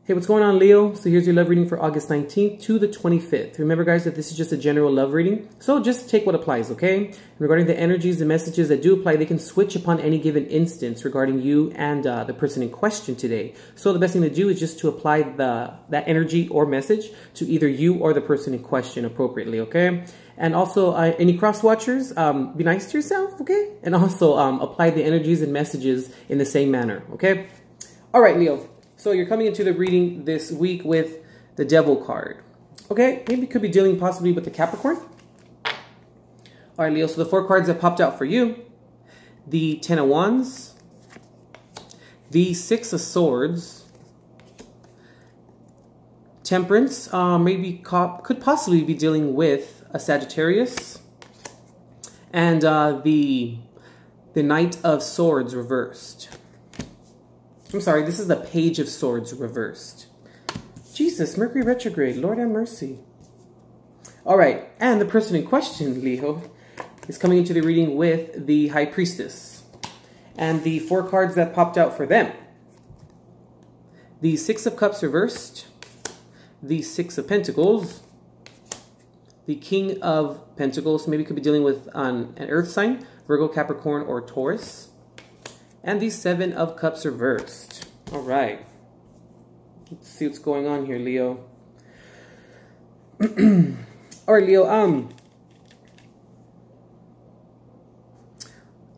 Hey, what's going on, Leo? So here's your love reading for August 19th to the 25th. Remember, guys, that this is just a general love reading, so just take what applies, okay? Regarding the energies, the messages that do apply, they can switch upon any given instance regarding you and the person in question today. So the best thing to do is just to apply that energy or message to either you or the person in question appropriately, okay? And also, any cross-watchers, be nice to yourself, okay? And also apply the energies and messages in the same manner, okay? All right, Leo. So you're coming into the reading this week with the Devil card. Okay, maybe you could be dealing possibly with the Capricorn. All right, Leo, so the 4 cards that popped out for you. The 10 of Wands. The 6 of Swords. Temperance, could possibly be dealing with a Sagittarius. And the Knight of Swords reversed. I'm sorry, this is the Page of Swords reversed. Jesus, Mercury retrograde, Lord have mercy. All right, and the person in question, Leo, is coming into the reading with the High Priestess. And the 4 cards that popped out for them. The 6 of Cups reversed. The 6 of Pentacles. The King of Pentacles, maybe could be dealing with an earth sign, Virgo, Capricorn, or Taurus. And the 7 of Cups reversed. All right. Let's see what's going on here, Leo. All right, Leo.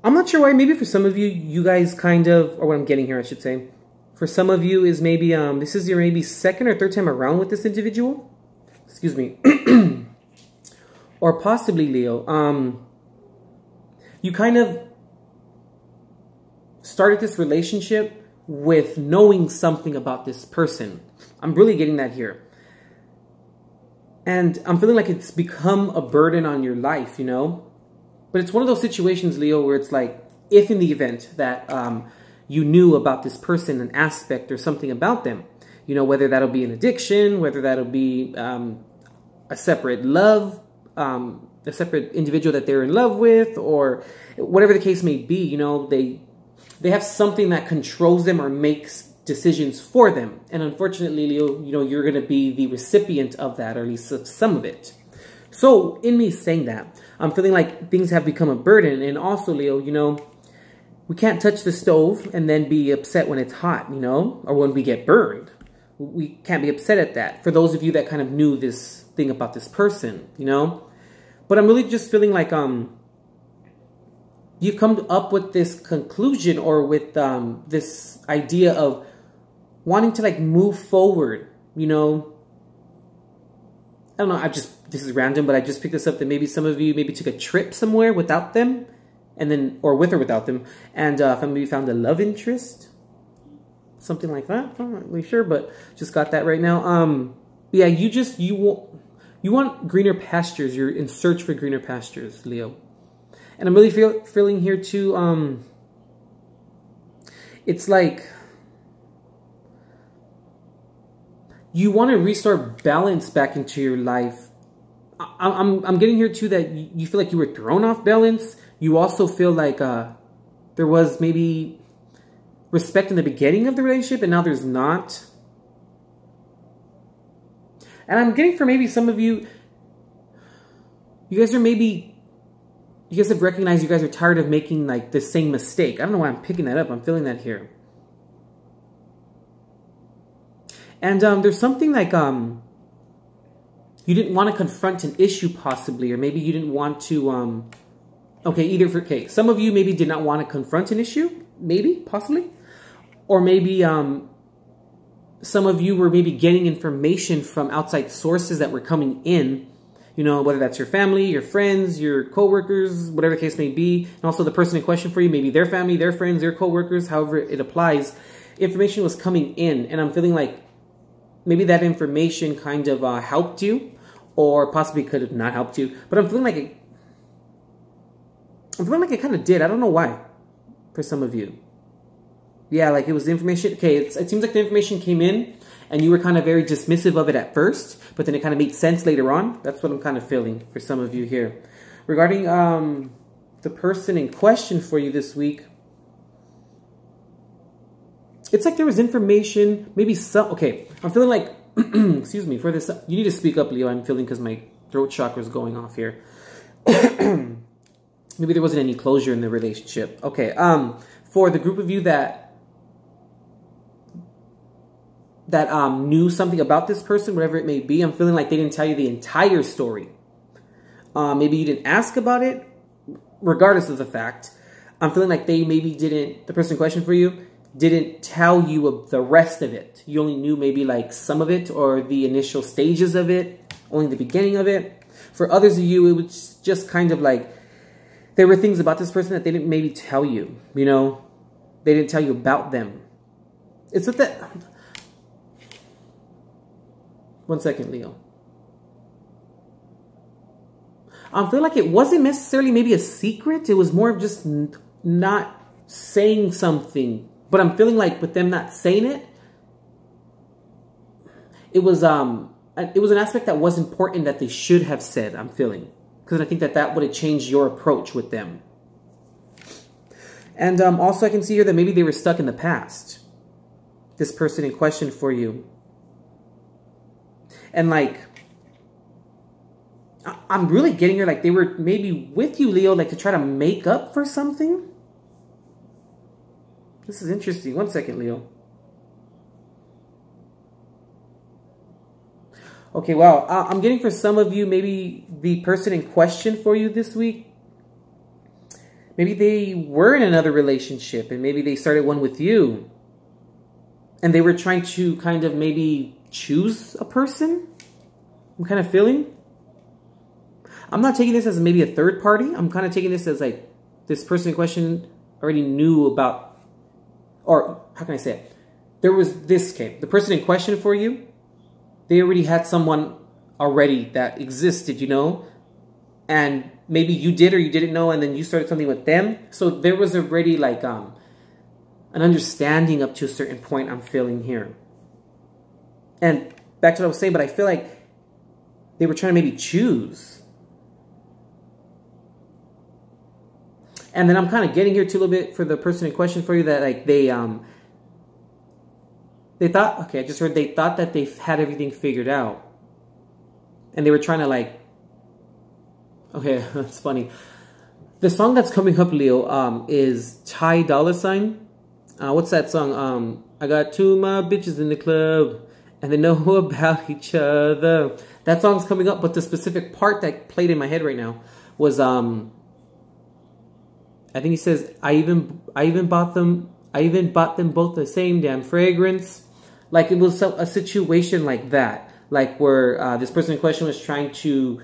I'm not sure why. Maybe for some of you, you guys kind of, or what I'm getting here, I should say. For some of you is maybe, this is your maybe 2nd or 3rd time around with this individual. Excuse me. Or possibly, Leo, you kind of started this relationship with knowing something about this person. I'm really getting that here. And I'm feeling like it's become a burden on your life, you know? But it's one of those situations, Leo, where it's like, if in the event that you knew about this person, an aspect or something about them, you know, whether that'll be an addiction, whether that'll be a separate love, a separate individual that they're in love with, or whatever the case may be, you know, they have something that controls them or makes decisions for them. And unfortunately, Leo, you know, you're going to be the recipient of that, or at least of some of it. So in me saying that, I'm feeling like things have become a burden. And also, Leo, you know, we can't touch the stove and then be upset when it's hot, you know, or when we get burned. We can't be upset at that. For those of you that kind of knew this thing about this person, you know. But I'm really just feeling like, you've come up with this conclusion, or with this idea of wanting to like move forward, you know. I don't know, this is random, but I just picked this up that maybe some of you maybe took a trip somewhere without them, and then, or with or without them, and maybe found a love interest, something like that. I'm not really sure, but just got that right now. Yeah, you want greener pastures. You're in search for greener pastures, Leo. And I'm really feeling here too, it's like you want to restore balance back into your life. I'm getting here too that you feel like you were thrown off balance. You also feel like there was maybe respect in the beginning of the relationship, and now there's not. And I'm getting for maybe some of you, you guys have recognized you guys are tired of making like the same mistake. I don't know why I'm picking that up. I'm feeling that here. And there's something like you didn't want to confront an issue possibly, or maybe you didn't want to some of you maybe did not want to confront an issue, maybe, possibly. Or maybe some of you were maybe getting information from outside sources that were coming in. You know, whether that's your family, your friends, your coworkers, whatever the case may be. And also the person in question for you, maybe their family, their friends, their coworkers, however it applies. Information was coming in, and I'm feeling like maybe that information kind of helped you, or possibly could have not helped you. But I'm feeling like it kind of did. I don't know why, for some of you. Yeah, like it was the information. Okay, it seems like the information came in, and you were kind of very dismissive of it at first, but then it kind of made sense later on. That's what I'm kind of feeling for some of you here. Regarding the person in question for you this week, It's like there was information, maybe some, okay, I'm feeling like, excuse me, for this, you need to speak up, Leo, I'm feeling, because my throat chakra is going off here. Maybe there wasn't any closure in the relationship. Okay, for the group of you that knew something about this person, whatever it may be, I'm feeling like they didn't tell you the entire story. Maybe you didn't ask about it, regardless of the fact. I'm feeling like they maybe didn't, the person in question for you, didn't tell you of the rest of it. You only knew maybe like some of it or the initial stages of it, only the beginning of it. For others of you, it was just kind of like there were things about this person that they didn't maybe tell you, you know? They didn't tell you about them. It's with that... One second, Leo. I feel like it wasn't necessarily maybe a secret. It was more of just not saying something. But I'm feeling like with them not saying it, it was an aspect that was important that they should have said, I'm feeling. Because I think that would have changed your approach with them. And also I can see here that maybe they were stuck in the past. This person in question for you. And like, I'm really getting here like they were maybe with you, Leo, like to try to make up for something. This is interesting. One second, Leo. Okay, wow. I'm getting for some of you, maybe the person in question for you this week, maybe they were in another relationship and maybe they started one with you. And they were trying to kind of maybe choose a person. I'm kind of feeling. I'm not taking this as maybe a third party. I'm kind of taking this as like this person in question already knew about, or how can I say it? There was this case. The person in question for you, they already had someone already that existed, you know? And maybe you did or you didn't know, and then you started something with them. So there was already like an understanding up to a certain point, I'm feeling here. And back to what I was saying, but I feel like they were trying to maybe choose. And then I'm kind of getting here too a little bit for the person in question for you that like they thought, okay, I just heard they thought that they had everything figured out. And they were trying to like, okay, that's funny. The song that's coming up, Leo, is Ty Dolla $ign. What's that song? I got two of my bitches in the club and they know about each other. That song's coming up, but the specific part that played in my head right now was, I think he says, I even bought them both the same damn fragrance. Like it was a situation like that, like where this person in question was trying to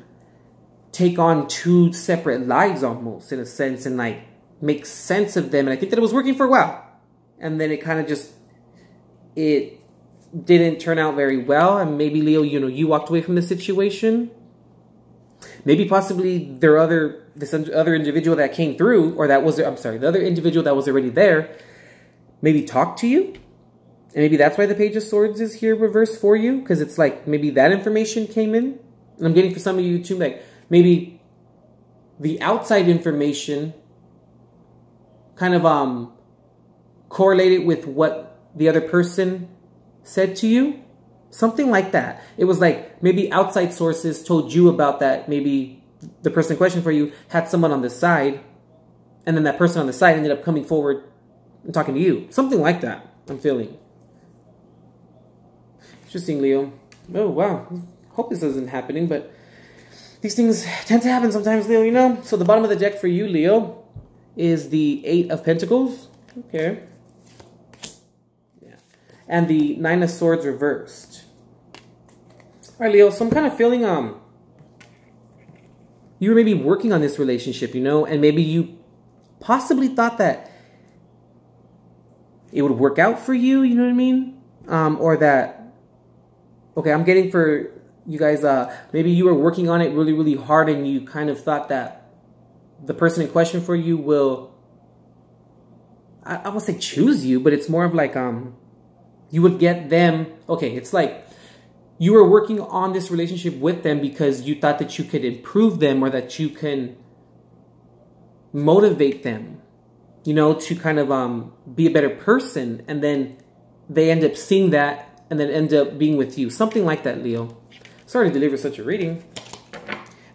take on two separate lives almost in a sense and like make sense of them. And I think that it was working for a while. And then it kind of just, it didn't turn out very well. And maybe, Leo, you know, you walked away from the situation. Maybe possibly this other individual that came through, or that was, I'm sorry, the other individual that was already there, maybe talked to you. And maybe that's why the Page of Swords is here reversed for you. Because it's like, maybe that information came in. And I'm getting for some of you too, like, maybe the outside information kind of, correlated with what the other person said to you. Something like that. It was like maybe outside sources told you about that. Maybe the person in question for you had someone on the side. And then that person on the side ended up coming forward and talking to you. Something like that, I'm feeling. Interesting, Leo. Oh, wow. Hope this isn't happening, but these things tend to happen sometimes, Leo, you know? So the bottom of the deck for you, Leo, is the 8 of Pentacles. Okay. And the 9 of Swords reversed. All right, Leo, so I'm kind of feeling, you were maybe working on this relationship, you know, and maybe you possibly thought that it would work out for you, you know what I mean? Or that, okay, I'm getting for you guys, maybe you were working on it really, really hard and you kind of thought that the person in question for you will, I won't say choose you, but it's more of like, you would get them, okay, it's like you were working on this relationship with them because you thought that you could improve them or that you can motivate them, you know, to kind of be a better person. And then they end up seeing that and then end up being with you. Something like that, Leo. Sorry to deliver such a reading.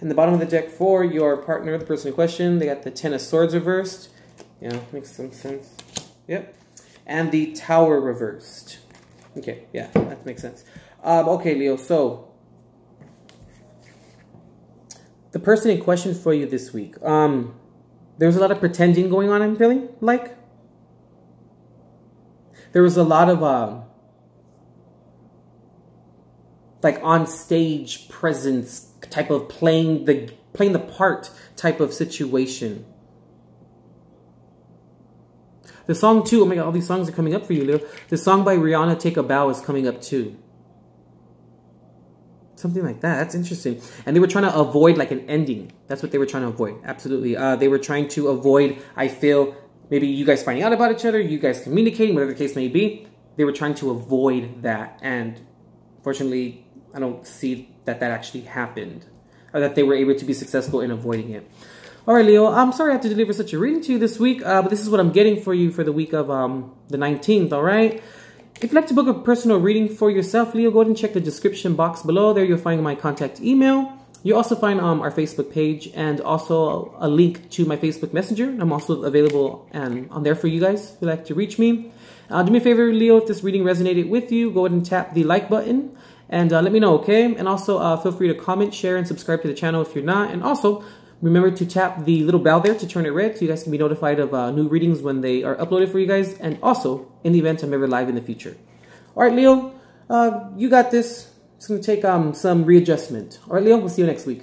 And the bottom of the deck for your partner, the person in question, they got the Ten of Swords reversed. Yeah, makes some sense. Yep. And the Tower reversed. Okay, yeah, that makes sense. Okay, Leo, so the person in question for you this week. There's a lot of pretending going on, I'm feeling like. There was a lot of like on stage presence type of playing the part type of situation. The song too, oh my god, all these songs are coming up for you, Leo. The song by Rihanna, Take a Bow, is coming up too. Something like that. That's interesting. And they were trying to avoid like an ending. That's what they were trying to avoid. Absolutely. They were trying to avoid, I feel, maybe you guys finding out about each other, you guys communicating, whatever the case may be. They were trying to avoid that. And fortunately, I don't see that that actually happened. Or that they were able to be successful in avoiding it. All right, Leo, I'm sorry I have to deliver such a reading to you this week, but this is what I'm getting for you for the week of the 19th, all right? If you'd like to book a personal reading for yourself, Leo, go ahead and check the description box below. There you'll find my contact email. You'll also find our Facebook page and also a link to my Facebook Messenger. I'm also available on there for you guys if you'd like to reach me. Do me a favor, Leo, if this reading resonated with you, go ahead and tap the like button and let me know, okay? And also feel free to comment, share, and subscribe to the channel if you're not. And also, remember to tap the little bell there to turn it red so you guys can be notified of new readings when they are uploaded for you guys. And also, in the event I'm ever live in the future. All right, Leo, you got this. It's going to take some readjustment. All right, Leo, we'll see you next week.